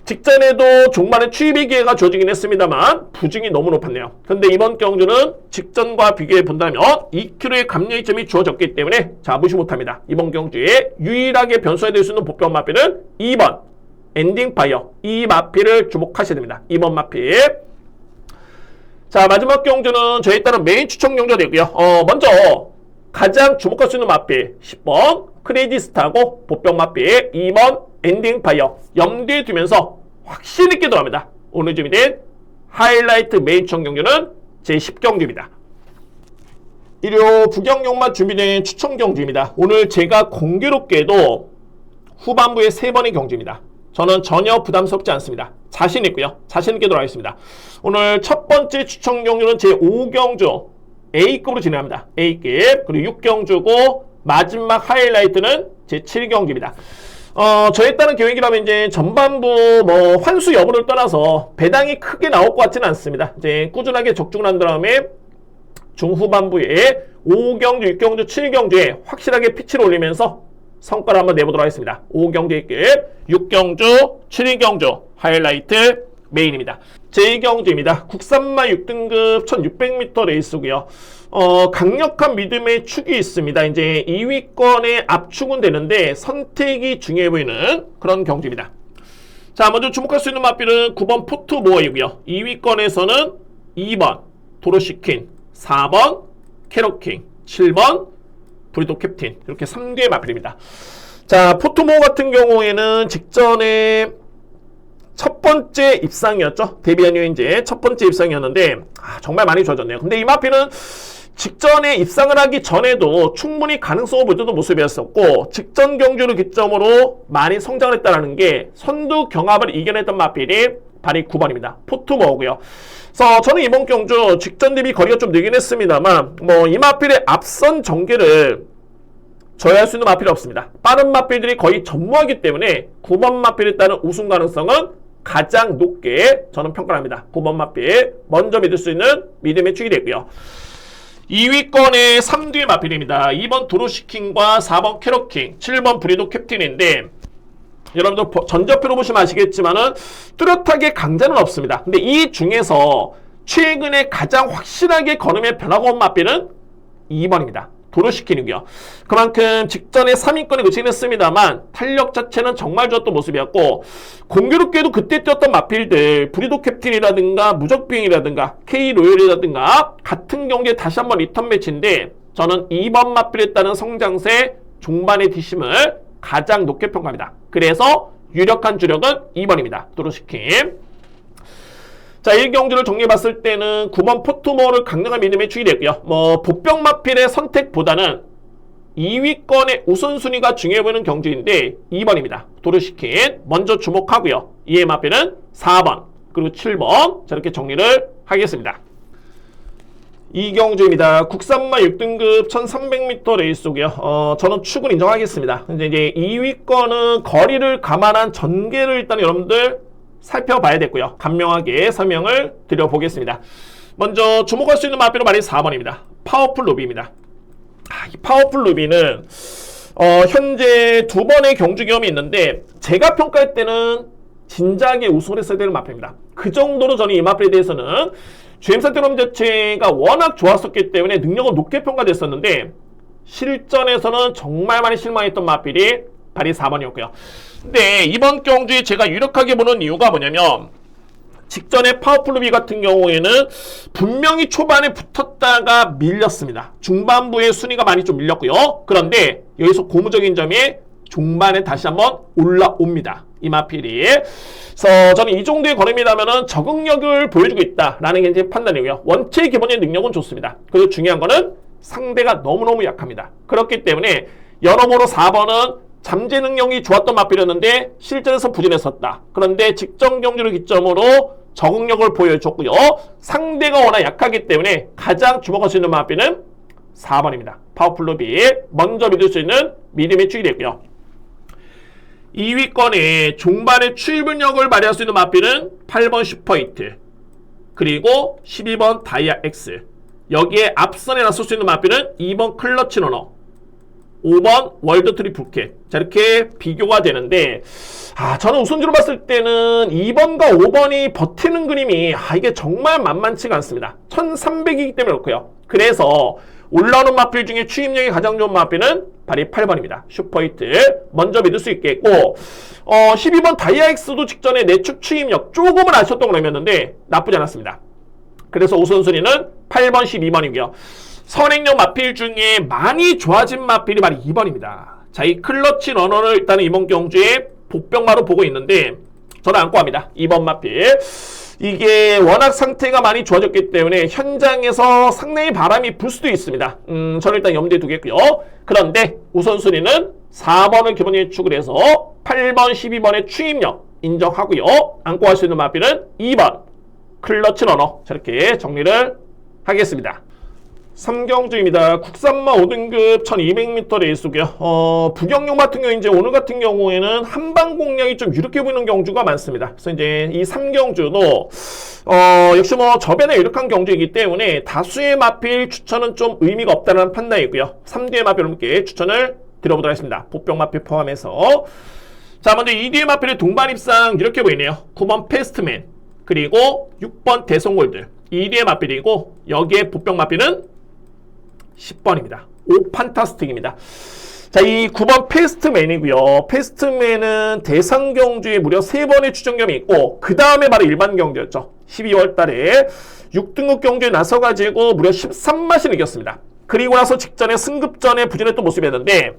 직전에도 종반에 추입의 기회가 주어지긴 했습니다만 부중이 너무 높았네요. 근데 이번 경주는 직전과 비교해 본다면 2kg의 감량의 점이 주어졌기 때문에 자 무시 못합니다. 이번 경주에 유일하게 변수가 될 수 있는 보병 마필은 2번 엔딩 파이어 이 마필을 주목하셔야 됩니다. 2번 마필. 자 마지막 경주는 저에 따른 메인 추천 경주가 되고요. 먼저 가장 주목할 수 있는 마필 10번 크레이지 스타고 보병 마필 2번 엔딩 파이어 염두에 두면서 확신 있게 들어갑니다. 오늘 준비된 하이라이트 메인 추천 경주는 제10경주입니다. 일요 부경용만 준비된 추천 경주입니다. 오늘 제가 공교롭게도 후반부에 3번의 경주입니다. 저는 전혀 부담스럽지 않습니다. 자신 있고요. 자신 있게 들어가겠습니다. 오늘 첫 번째 추천 경주는 제5경주 A급으로 진행합니다. A급 그리고 6경주고 마지막 하이라이트는 제7경주입니다. 저에 따른 계획이라면 이제 전반부 뭐 환수 여부를 떠나서 배당이 크게 나올 것 같지는 않습니다. 이제 꾸준하게 적중을 한 다음에 중후반부에 5경주, 6경주, 7경주에 확실하게 피치를 올리면서 성과를 한번 내보도록 하겠습니다. 5경주 6경주, 7경주 하이라이트 메인입니다. 제2경주입니다. 국산마 6등급 1600m 레이스고요. 강력한 믿음의 축이 있습니다. 이제 2위권의 압축은 되는데 선택이 중요해 보이는 그런 경주입니다. 자, 먼저 주목할 수 있는 마필은 9번 포트모어이고요. 2위권에서는 2번 도로시킨, 4번 캐럿킹, 7번 브리도 캡틴, 이렇게 3개의 마필입니다. 자, 포트모어 같은 경우에는 직전에 첫 번째 입상이었죠. 데뷔한 이후에 이제 첫 번째 입상이었는데 정말 많이 좋아졌네요. 근데 이 마필은 직전에 입상을 하기 전에도 충분히 가능성을 보여주는 모습이었었고, 직전 경주를 기점으로 많이 성장을 했다는 게 선두 경합을 이겨냈던 마필이 바로 9번입니다. 포트모어고요. 그래서 저는 이번 경주 직전 대비 거리가 좀 늘긴 했습니다만 이 마필의 앞선 전개를 저해할 수 있는 마필이 없습니다. 빠른 마필들이 거의 전무하기 때문에 9번 마필에 따른 우승 가능성은 가장 높게 저는 평가를 합니다. 9번 마필 먼저 믿을 수 있는 믿음의 축이 되고요. 2위권의 3뒤의 마필입니다. 2번 도로시킹과 4번 캐럿킹, 7번 브리도 캡틴인데 여러분들 전자표로 보시면 아시겠지만은 뚜렷하게 강자는 없습니다. 근데 이 중에서 최근에 가장 확실하게 걸음의 변화가 온 마필은 2번입니다. 도로시킨이고요. 그만큼 직전에 3위권에 그치긴 했습니다만 탄력 자체는 정말 좋았던 모습이었고, 공교롭게도 그때 뛰었던 마필들 브리도 캡틴이라든가 무적비행이라든가 K로열이라든가 같은 경기에 다시 한번 리턴 매치인데 저는 2번 마필에 따른 성장세 종반의 뒷심을 가장 높게 평가합니다. 그래서 유력한 주력은 2번입니다. 도로시킨. 자, 1경주를 정리해봤을 때는 9번 포트모어를 강력한 믿음의 축이 되고요. 복병 마필의 선택보다는 2위권의 우선순위가 중요해 보이는 경주인데 2번입니다. 도로시킨 먼저 주목하고요. 2의 마필은 4번 그리고 7번 저렇게 정리를 하겠습니다. 2경주입니다. 국산마 6등급 1300m 레이스고요. 저는 축을 인정하겠습니다. 근데 이제 2위권은 거리를 감안한 전개를 일단 여러분들 살펴봐야 됐고요. 간명하게 설명을 드려보겠습니다. 먼저 주목할 수 있는 마필은 말이 4번입니다. 파워풀 루비입니다. 이 파워풀 루비는 현재 2번의 경주 경험이 있는데 제가 평가할 때는 진작에 우승을 했어야 되는 마필입니다. 그 정도로 저는 이 마필에 대해서는 GM센트럼 자체가 워낙 좋았었기 때문에 능력은 높게 평가됐었는데 실전에서는 정말 많이 실망했던 마필이 바로 4번이었고요. 근데 이번 경주에 제가 유력하게 보는 이유가 뭐냐면 직전에 파워풀 루비 같은 경우에는 분명히 초반에 붙었다가 밀렸습니다. 중반부에 순위가 많이 좀 밀렸고요. 그런데 여기서 고무적인 점이 중반에 다시 한번 올라옵니다. 이 마필이. 그래서 저는 이 정도의 걸음이라면 적응력을 보여주고 있다라는 게 제 판단이고요. 원체 기본적인 능력은 좋습니다. 그리고 중요한 거는 상대가 너무너무 약합니다. 그렇기 때문에 여러모로 4번은 잠재 능력이 좋았던 마필이었는데 실전에서 부진했었다. 그런데 직전 경주를 기점으로 적응력을 보여줬고요. 상대가 워낙 약하기 때문에 가장 주목할 수 있는 마필은 4번입니다. 파워풀 루비 먼저 믿을 수 있는 믿음의 축이 됐고요. 2위권에 종반의 추입력을 발휘할 수 있는 마필은 8번 슈퍼히트 그리고 12번 다이아 X. 여기에 앞선에 나설 수 있는 마필은 2번 클러치 러너, 5번 월드 트리플캣. 자, 이렇게 비교가 되는데 저는 우선주로 봤을 때는 2번과 5번이 버티는 그림이 이게 정말 만만치가 않습니다. 1300이기 때문에 그렇고요. 그래서 올라오는 마필 중에 추임력이 가장 좋은 마필은 바로 8번입니다. 슈퍼히트 먼저 믿을 수 있겠고 12번 다이아엑스도 직전에 내축 추임력 조금은 아쉬웠던 그림이었는데 나쁘지 않았습니다. 그래서 우선순위는 8번, 12번이고요. 선행력 마필 중에 많이 좋아진 마필이 바로 2번입니다. 자, 이 클러치 러너를 일단은 이번 경주에 복병마로 보고 있는데 저는 안고 합니다. 2번 마필. 이게 워낙 상태가 많이 좋아졌기 때문에 현장에서 상당히 바람이 불 수도 있습니다. 저는 일단 염두에 두겠고요. 그런데 우선순위는 4번을 기본 예측을 해서 8번, 12번의 추임력 인정하고요. 안고 할 수 있는 마필은 2번 클러치 러너. 저렇게 정리를 하겠습니다. 3경주입니다. 국산마 5등급 1200m 레이스고요. 부경용 같은 경우 이제 오늘 같은 경우에는 한방 공략이 좀 유력해 보이는 경주가 많습니다. 그래서 이제 이 3경주도 역시 저변에 유력한 경주이기 때문에 다수의 마필 추천은 좀 의미가 없다는 판단이고요. 3뒤의 마필 함께 추천을 드려보도록 하겠습니다. 복병 마필 포함해서. 자, 먼저 2뒤의 마필의 동반 입상 이렇게 보이네요. 9번 패스트맨 그리고 6번 대성골드 2위의 맞비리고 여기에 보병 맞비는 10번입니다. 5 판타스틱입니다. 자, 이 9번 패스트맨이고요. 패스트맨은 대상 경주에 무려 3번의 추정점이 있고 그 다음에 바로 일반 경주였죠. 12월 달에 6등급 경주에 나서가지고 무려 13마신을 이겼습니다. 그리고 나서 직전에 승급전에 부진했던 모습이었는데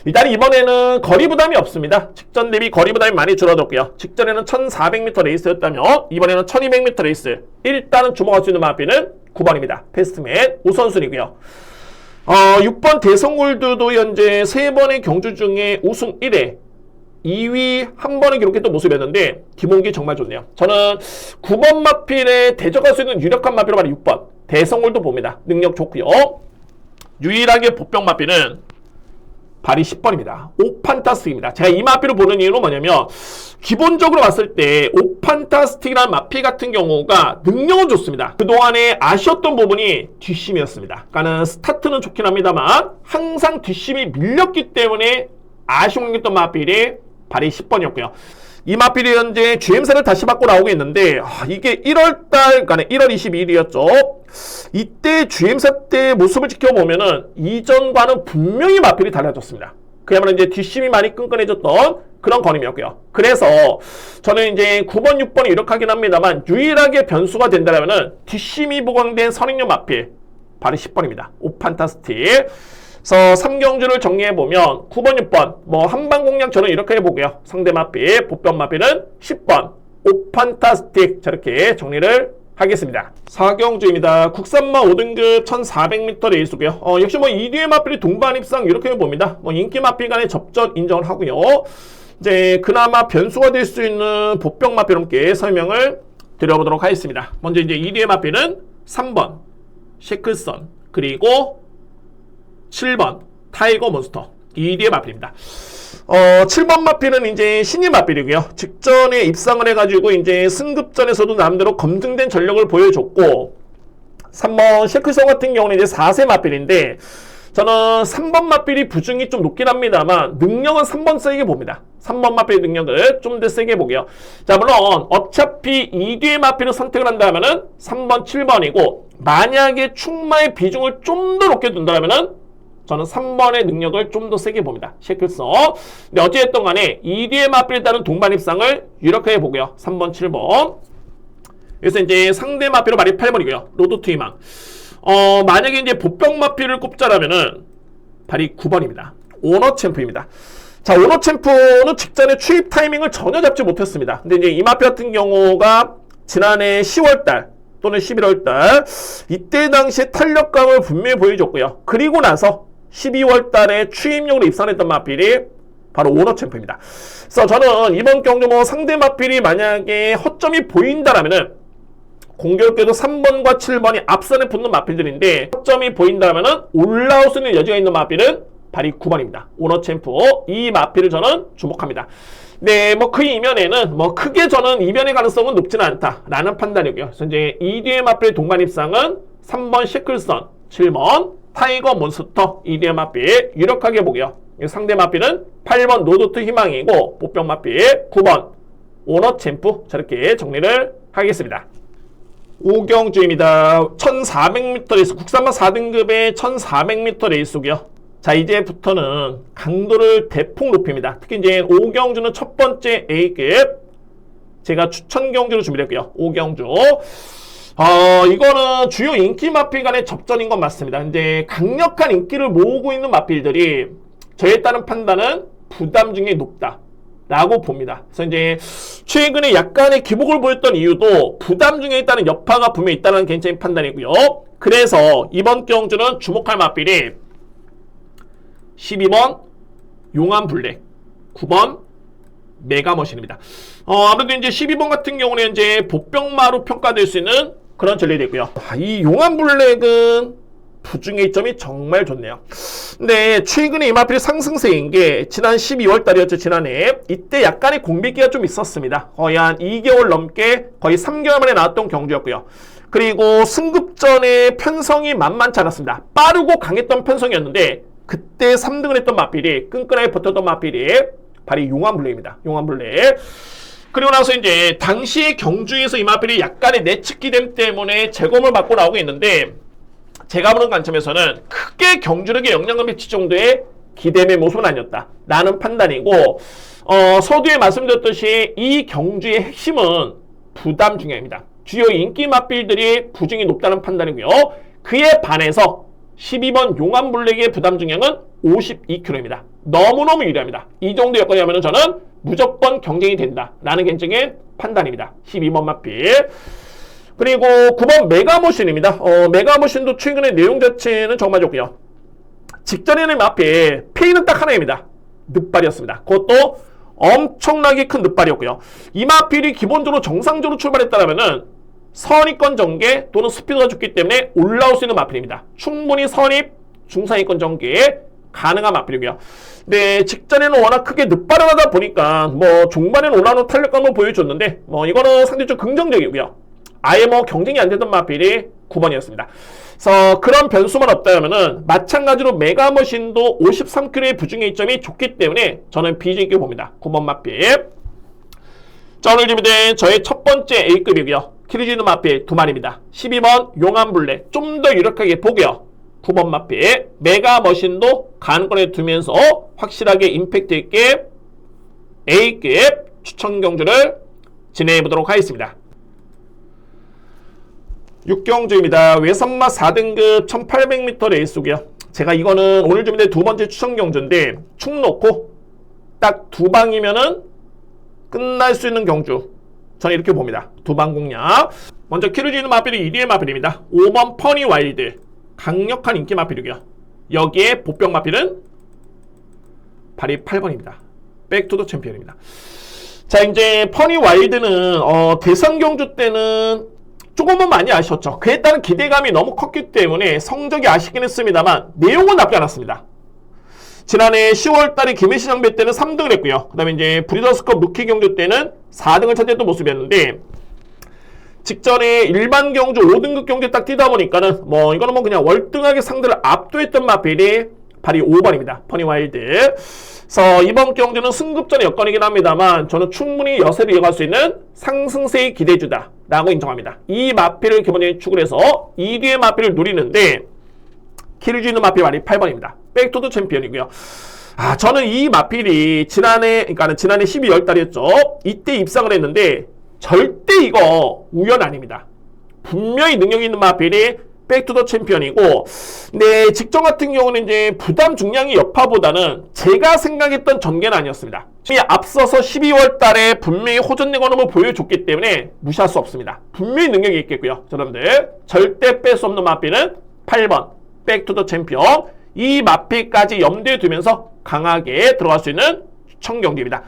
일단 이번에는 거리 부담이 없습니다. 직전 대비 거리 부담이 많이 줄어들었고요. 직전에는 1400m 레이스였다면 이번에는 1200m 레이스. 일단은 주목할 수 있는 마피는 9번입니다. 패스트맨 우선순위고요. 6번 대성골드도 현재 3번의 경주 중에 우승 1회 2위 한 번을 기록했던 모습이었는데 기본기 정말 좋네요. 저는 9번 마필에 대적할 수 있는 유력한 마필로 바로 6번 대성골드 봅니다. 능력 좋고요. 유일하게 보병 마필은 발이 10번입니다. 5 판타스틱입니다. 제가 이 마피를 보는 이유는 뭐냐면 기본적으로 봤을 때 5 판타스틱이라는 마피 같은 경우가 능력은 좋습니다. 그동안에 아쉬웠던 부분이 뒷심이었습니다. 그러니까 스타트는 좋긴 합니다만 항상 뒷심이 밀렸기 때문에 아쉬운 게 있던 마필이 발이 10번이었고요. 이 마필이 현재 GM사를 다시 받고 나오고 있는데 이게 1월달, 그러니까 1월 22일이었죠. 이때 GM사 때 모습을 지켜보면은 이전과는 분명히 마필이 달라졌습니다. 그야말로 이제 뒷심이 많이 끈끈해졌던 그런 거림이었고요. 그래서 저는 이제 9번, 6번이 유력하긴 합니다만 유일하게 변수가 된다면은 뒷심이 보강된 선행용 마필 발이 10번입니다. 5 판타스틱. 그래서 3경주를 정리해보면 9번, 6번 뭐 한방 공략 저는 이렇게 해보고요. 상대 마필, 보병 마필은 10번 5 판타스틱 저렇게 정리를 하겠습니다. 4경주입니다. 국산마 5등급 1400m 레이스고요. 역시 뭐 2뒤의 마필이 동반 입상 이렇게 봅니다. 뭐 인기 마필 간의 접전 인정을 하고요. 이제 그나마 변수가 될 수 있는 보병 마필 함께 설명을 드려보도록 하겠습니다. 먼저 이제 2뒤의 마필은 3번 셰클선 그리고 7번 타이거 몬스터 2위의 마필입니다. 7번 마필은 이제 신인 마필이고요. 직전에 입상을 해가지고 이제 승급전에서도 나름대로 검증된 전력을 보여줬고 3번 셰클선 같은 경우는 이제 4세 마필인데 저는 3번 마필이 부중이 좀 높긴 합니다만 능력은 3번 세게 봅니다. 3번 마필의 능력을 좀 더 세게 보고요. 자, 물론 어차피 2뒤의 마필을 선택을 한다면은 3번, 7번이고 만약에 충마의 비중을 좀 더 높게 둔다면은 저는 3번의 능력을 좀 더 세게 봅니다. 셰클선. 근데 어찌됐든 간에 2뒤의 마필에 따른 동반 입상을 유력하게 보고요. 3번, 7번. 그래서 이제 상대 마필로 말이 8번이고요. 로드 투 희망. 만약에 이제 보병 마필을 꼽자라면은 발이 9번입니다. 오너 챔프입니다. 자, 오너 챔프는 직전에 추입 타이밍을 전혀 잡지 못했습니다. 근데 이제 이 마필 같은 경우가 지난해 10월달 또는 11월달 이때 당시에 탄력감을 분명히 보여줬고요. 그리고 나서 12월 달에 추임용으로 입상했던 마필이 바로 오너 챔프입니다. 그래서 저는 이번 경주 뭐 상대 마필이 만약에 허점이 보인다라면은 공교롭게도 3번과 7번이 앞선에 붙는 마필들인데 허점이 보인다라면은 올라올 수 있는 여지가 있는 마필은 발이 9번입니다. 오너 챔프 이 마필을 저는 주목합니다. 네, 뭐 그 이면에는 뭐 크게 저는 이변의 가능성은 높지는 않다라는 판단이고요. 그래서 이제 2뒤의 마필 동반 입상은 3번 셰클선, 7번 타이거 몬스터 2뒤의 마필 유력하게 보고요. 상대 마필은 8번 노도트 희망이고 보병 마필 9번 오너 챔프 저렇게 정리를 하겠습니다. 5경주입니다. 1400m 레이스 국산마 4등급의 1400m 레이스고요. 자, 이제부터는 강도를 대폭 높입니다. 특히 이제 5경주는 첫 번째 A급 제가 추천 경주로 준비했고요. 5경주. 이거는 주요 인기 마필 간의 접전인 건 맞습니다. 이제 강력한 인기를 모으고 있는 마필들이 저에 따른 판단은 부담 중에 높다 라고 봅니다. 그래서 이제 최근에 약간의 기복을 보였던 이유도 부담 중에 있다는 여파가 분명히 있다는 개인적인 판단이고요. 그래서 이번 경주는 주목할 마필이 12번 용암 블랙, 9번 메가머신입니다. 아무래도 이제 12번 같은 경우는 이제 보병마로 평가될 수 있는 그런 전략이고요. 이 용암 블랙은 부중의 이점이 정말 좋네요. 근데 최근에 이 마필이 상승세인 게 지난 12월 달이었죠. 지난해 이때 약간의 공백기가 좀 있었습니다. 거의 한 2개월 넘게 거의 3개월 만에 나왔던 경주였고요. 그리고 승급전의 편성이 만만치 않았습니다. 빠르고 강했던 편성이었는데 그때 3등을 했던 마필이 끈끈하게 버텼던 마필이 바로 용암블랙입니다. 용암블랙. 그리고 나서 이제 당시 경주에서 이 마필이 약간의 내측 기댐 때문에 재검을 받고 나오고 있는데 제가 보는 관점에서는 크게 경주력에 영향을 미칠 정도의 기댐의 모습은 아니었다라는 판단이고 서두에 말씀드렸듯이 이 경주의 핵심은 부담 중량입니다. 주요 인기 마필들이 부중이 높다는 판단이고요. 그에 반해서 12번 용암블랙의 부담 중량은 52kg입니다. 너무너무 유리합니다. 이 정도 여건이라면 저는 무조건 경쟁이 된다라는 개인적인 판단입니다. 12번 마필. 그리고 9번 메가머신입니다. 메가머신도 최근의 내용 자체는 정말 좋고요. 직전에는 마필 페이는 딱 하나입니다. 늑발이었습니다. 그것도 엄청나게 큰 늑발이었고요. 이 마필이 기본적으로 정상적으로 출발했다면 선입권 전개 또는 스피드가 좋기 때문에 올라올 수 있는 마필입니다. 충분히 선입, 중상위권 전개에 가능한 마필이고요. 네, 직전에는 워낙 크게 늑발을 하다 보니까 종반에는 올라오는 탄력감을 보여줬는데 이거는 상대적으로 긍정적이고요. 아예 경쟁이 안 되던 마필이 9번이었습니다. 그래서 그런 변수만 없다면은 마찬가지로 메가머신도 53kg의 부중의 이점이 좋기 때문에 저는 비중 있게 봅니다. 9번 마필. 자, 오늘 준비된 저의 첫 번째 A급이고요. 키르지누 마필 2마리입니다. 12번 용암블랙 좀 더 유력하게 보고요. 9번 마필 메가머신도 가능권에 두면서 확실하게 임팩트 있게 A급 추천 경주를 진행해 보도록 하겠습니다. 6경주입니다. 외선마 4등급 1800m 레이스고요. 제가 이거는 오늘 준비된 두 번째 추천 경주인데 축 놓고 딱 두 방이면은 끝날 수 있는 경주. 저는 이렇게 봅니다. 두 방 공략. 먼저 키르지누 마필이 1위의 마필입니다. 5번 퍼니 와일드. 강력한 인기 마필이고요. 여기에 보병 마필은 발이 8번입니다. 백투더 챔피언입니다. 자, 이제 퍼니 와일드는 대선 경주 때는 조금은 많이 아쉬웠죠. 그에 따른 기대감이 너무 컸기 때문에 성적이 아쉽긴 했습니다만 내용은 나쁘지 않았습니다. 지난해 10월달에 김해시장배 때는 3등을 했고요. 그 다음에 이제 브리더스컵 루키 경주 때는 4등을 차지했던 모습이었는데 직전에 일반 경주 5등급 경주에 딱 뛰다 보니까는 이거는 그냥 월등하게 상대를 압도했던 마필이 발이 5번입니다. 퍼니 와일드. 그래서 이번 경주는 승급전의 여건이긴 합니다만 저는 충분히 여세를 이어갈 수 있는 상승세의 기대주다 라고 인정합니다. 이 마필을 기본적인 축을 해서 2위의 마필을 누리는데 키르지누 마필 발이 8번입니다. 백투더 챔피언이고요. 저는 이 마필이 지난해 12월 달이었죠. 이때 입상을 했는데 절대 이거 우연 아닙니다. 분명히 능력 있는 마필이 백투더 챔피언이고, 네, 직전 같은 경우는 이제 부담 중량이 여파보다는 제가 생각했던 전개는 아니었습니다. 앞서서 12월 달에 분명히 호전 내건음을 보여줬기 때문에 무시할 수 없습니다. 분명히 능력이 있겠고요. 여러분들 절대 뺄 수 없는 마필은 8번 백투더 챔피언. 이 마필까지 염두에 두면서 강하게 들어갈 수 있는 추천 경기입니다.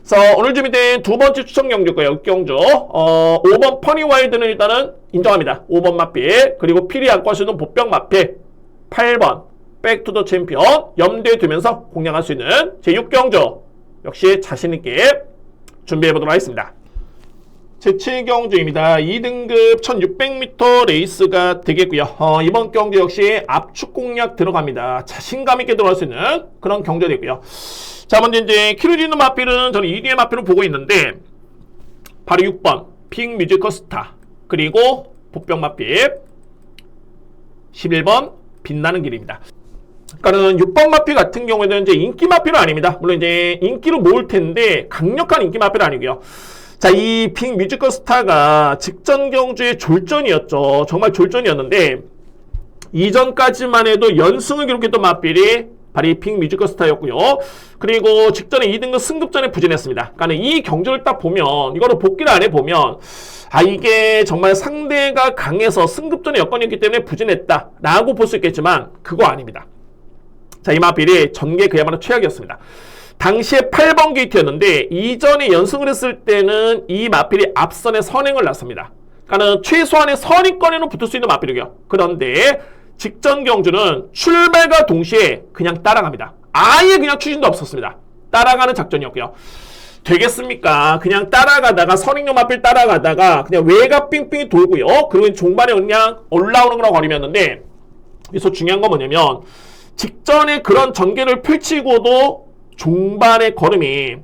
그래서 오늘 준비된 두 번째 추천 경주고요. 경주 5번 퍼니 와일드는 일단은 인정합니다. 5번 마필 그리고 필이 안고 할 수 있는 보병 마필 8번 백투더 챔피언 염두에 두면서 공략할 수 있는 제6경주 역시 자신있게 준비해보도록 하겠습니다. 제7경주입니다. 2등급 1600m 레이스가 되겠고요. 이번 경주 역시 압축 공략 들어갑니다. 자신감 있게 들어갈 수 있는 그런 경주가 되고요. 자, 먼저 이제 키르지누 마필은 저는 2위의 마필을 보고 있는데 바로 6번 핑 뮤지컬 스타 그리고 보병 마필 11번 빛나는 길입니다. 그러니까는 6번 마필 같은 경우에는 이제 인기 마필은 아닙니다. 물론 이제 인기를 모을 텐데 강력한 인기 마필은 아니고요. 자, 이 핑 뮤지컬 스타가 직전 경주의 졸전이었죠. 정말 졸전이었는데 이전까지만 해도 연승을 기록했던 마필이 바로 이 핑 뮤지컬 스타였고요. 그리고 직전에 2등급 승급전에 부진했습니다. 그러니까 이 경주를 딱 보면 이거를 복기를 안 해보면 이게 정말 상대가 강해서 승급전의 여건이었기 때문에 부진했다라고 볼 수 있겠지만 그거 아닙니다. 자, 이 마필이 전개 그야말로 최악이었습니다. 당시에 8번 게이트였는데 이전에 연승을 했을 때는 이 마필이 앞선에 선행을 났습니다. 그러니까 최소한의 선의권에는 붙을 수 있는 마필이고요. 그런데 직전 경주는 출발과 동시에 그냥 따라갑니다. 아예 그냥 추진도 없었습니다. 따라가는 작전이었고요. 되겠습니까? 그냥 따라가다가 선행용 마필 따라가다가 그냥 외곽 삥삥이 돌고요. 그리고 종반에 그냥 올라오는 거라고 거리였는데 여기서 중요한 건 뭐냐면 직전에 그런 전개를 펼치고도 종반의 걸음이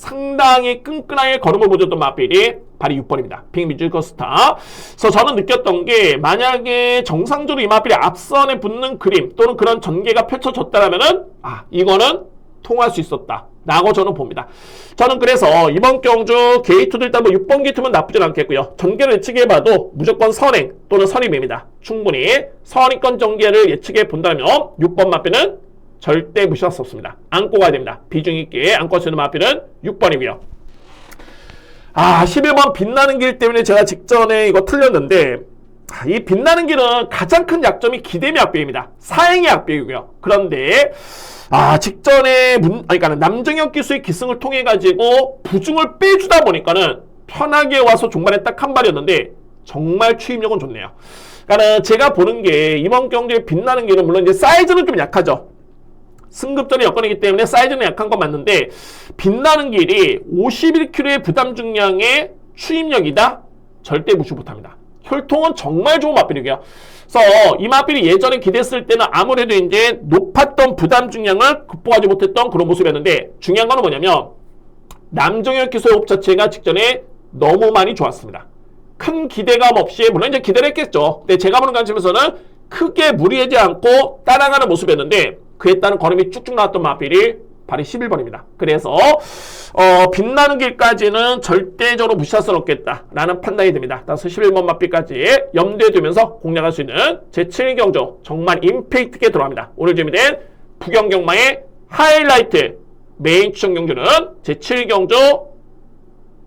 상당히 끈끈하게 걸음을 보여줬던 마필이 바로 6번입니다. 빅 뮤지컬 스타. 그래서 저는 느꼈던 게 만약에 정상적으로 이 마필이 앞선에 붙는 그림 또는 그런 전개가 펼쳐졌다라면은 이거는 통할 수 있었다 라고 저는 봅니다. 저는 그래서 이번 경주 게이트도 일단 뭐 6번 게이트면 나쁘진 않겠고요. 전개를 예측해봐도 무조건 선행 또는 선임입니다. 충분히 선임권 전개를 예측해 본다면 6번 마필은 절대 무시할 수 없습니다. 안고 가야 됩니다. 비중 있게 안고 갈 수 있는 마필은 6번이고요. 11번 빛나는 길 때문에 제가 직전에 이거 틀렸는데 이 빛나는 길은 가장 큰 약점이 기대미 악비입니다. 사행의 악비이고요. 그런데 직전에 그러니까 남정혁 기수의 기승을 통해 가지고 부중을 빼주다 보니까는 편하게 와서 종반에 딱 한 발이었는데 정말 추임력은 좋네요. 그러니까 제가 보는 게 이번 경기에 빛나는 길은 물론 이제 사이즈는 좀 약하죠. 승급전의 여건이기 때문에 사이즈는 약한 건 맞는데 빛나는 길이 51kg의 부담 중량의 추임력이다? 절대 무시 못합니다. 혈통은 정말 좋은 마필이고요. 그래서 이 마필이 예전에 기대했을 때는 아무래도 이제 높았던 부담 중량을 극복하지 못했던 그런 모습이었는데 중요한 건 뭐냐면 남정혁 기수의 호흡 자체가 직전에 너무 많이 좋았습니다. 큰 기대감 없이 물론 이제 기대를 했겠죠. 근데 제가 보는 관점에서는 크게 무리하지 않고 따라가는 모습이었는데 그에 따른 걸음이 쭉쭉 나왔던 마필이 바로 11번입니다. 그래서 빛나는 길까지는 절대적으로 무시할 수는 없겠다라는 판단이 듭니다. 따라서 11번 마필까지 염두에 두면서 공략할 수 있는 제7경주 정말 임팩트 있게 들어갑니다. 오늘 준비된 부경경마의 하이라이트 메인 추천 경주는 제7경주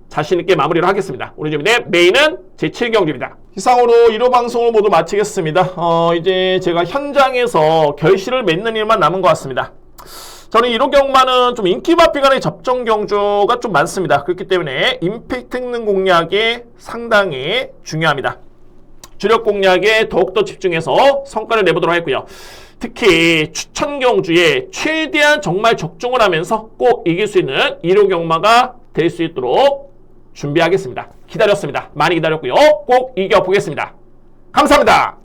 자신있게 마무리를 하겠습니다. 오늘 준비된 메인은 제7경주입니다. 이상으로 1호 방송을 모두 마치겠습니다. 이제 제가 현장에서 결실을 맺는 일만 남은 것 같습니다. 저는 1호 경마는 좀 인기 마필 간의 접전 경주가 좀 많습니다. 그렇기 때문에 임팩트 있는 공략이 상당히 중요합니다. 주력 공략에 더욱더 집중해서 성과를 내보도록 하겠고요. 특히 추천 경주에 최대한 정말 적중을 하면서 꼭 이길 수 있는 1호 경마가 될 수 있도록 준비하겠습니다. 기다렸습니다. 많이 기다렸고요. 꼭 이겨보겠습니다. 감사합니다.